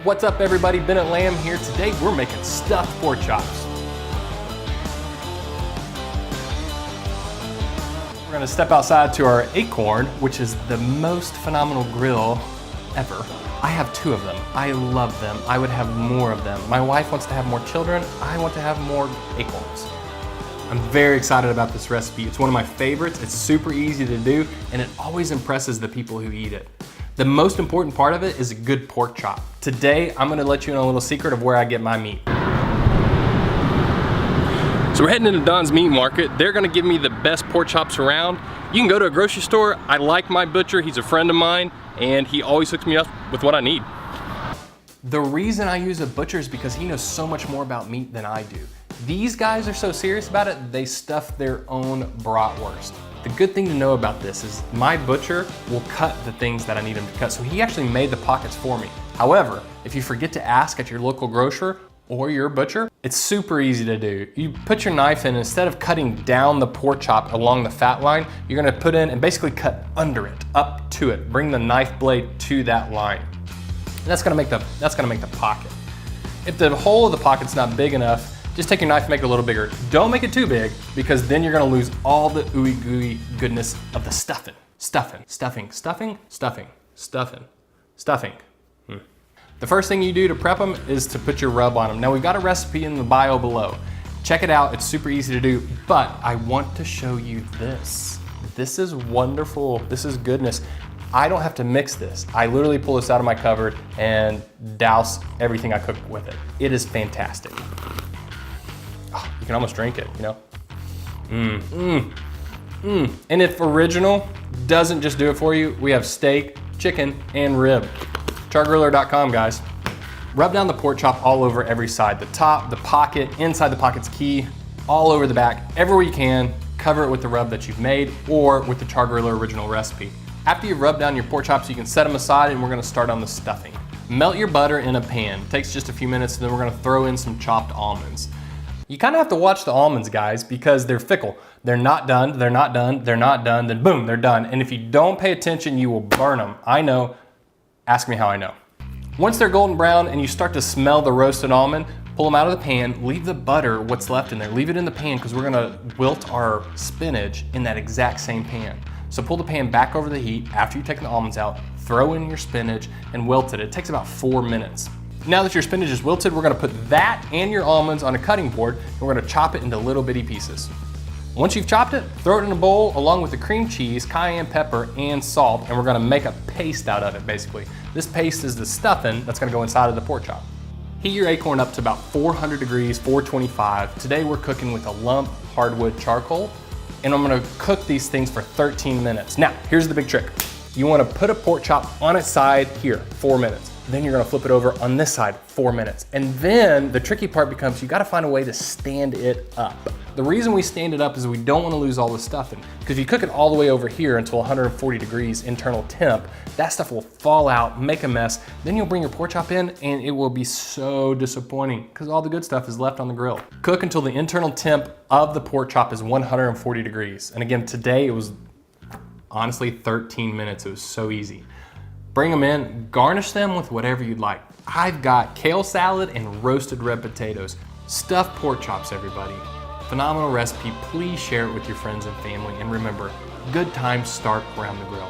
What's up everybody, Bennett Lamb here. Today we're making stuffed pork chops. We're gonna step outside to our AKORN, which is the most phenomenal grill ever. I have 2 of them. I love them. I would have more of them. My wife wants to have more children. I want to have more AKORNs. I'm very excited about this recipe. It's one of my favorites. It's super easy to do, and it always impresses the people who eat it. The most important part of it is a good pork chop. Today, I'm gonna let you in a little secret of where I get my meat. So we're heading into Don's Meat Market. They're gonna give me the best pork chops around. You can go to a grocery store. I like my butcher, he's a friend of mine, and he always hooks me up with what I need. The reason I use a butcher is because he knows so much more about meat than I do. These guys are so serious about it, they stuff their own bratwurst. The good thing to know about this is my butcher will cut the things that I need him to cut, so he actually made the pockets for me. However, if you forget to ask at your local grocer or your butcher, it's super easy to do. You put your knife in, instead of cutting down the pork chop along the fat line, you're gonna put in and basically cut under it, up to it. Bring the knife blade to that line. And that's gonna make the pocket. If the hole of the pocket's not big enough, just take your knife and make it a little bigger. Don't make it too big, because then you're gonna lose all the ooey gooey goodness of the stuffing. Stuffing. The first thing you do to prep them is to put your rub on them. Now we've got a recipe in the bio below. Check it out, it's super easy to do, but I want to show you this. This is wonderful, this is goodness. I don't have to mix this. I literally pull this out of my cupboard and douse everything I cook with it. It is fantastic. Oh, you can almost drink it, you know? And if original doesn't just do it for you, we have steak, chicken, and rib. Char-Griller.com, guys. Rub down the pork chop all over every side. The top, the pocket, inside the pocket's key, all over the back, everywhere you can. Cover it with the rub that you've made or with the Char-Griller original recipe. After you've rubbed down your pork chops, you can set them aside and we're gonna start on the stuffing. Melt your butter in a pan. It takes just a few minutes, and then we're gonna throw in some chopped almonds. You kind of have to watch the almonds, guys, because they're fickle. They're not done, they're not done, they're not done, then boom, they're done. And if you don't pay attention, you will burn them. I know, ask me how I know. Once they're golden brown and you start to smell the roasted almond, pull them out of the pan, leave the butter, what's left in there, leave it in the pan, because we're gonna wilt our spinach in that exact same pan. So pull the pan back over the heat after you take the almonds out, throw in your spinach and wilt it. It takes about 4 minutes. Now that your spinach is wilted, we're gonna put that and your almonds on a cutting board and we're gonna chop it into little bitty pieces. Once you've chopped it, throw it in a bowl along with the cream cheese, cayenne pepper, and salt, and we're gonna make a paste out of it, basically. This paste is the stuffing that's gonna go inside of the pork chop. Heat your AKORN up to about 400 degrees, 425. Today we're cooking with a lump hardwood charcoal, and I'm gonna cook these things for 13 minutes. Now, here's the big trick. You wanna put a pork chop on its side here, 4 minutes. Then you're gonna flip it over on this side, 4 minutes. And then the tricky part becomes you gotta find a way to stand it up. The reason we stand it up is we don't wanna lose all the stuffing. Because if you cook it all the way over here until 140 degrees internal temp, that stuff will fall out, make a mess. Then you'll bring your pork chop in and it will be so disappointing because all the good stuff is left on the grill. Cook until the internal temp of the pork chop is 140 degrees. And again, today it was honestly 13 minutes. It was so easy. Bring them in, garnish them with whatever you'd like. I've got kale salad and roasted red potatoes. Stuffed pork chops, everybody. Phenomenal recipe. Please share it with your friends and family. And remember, good times start around the grill.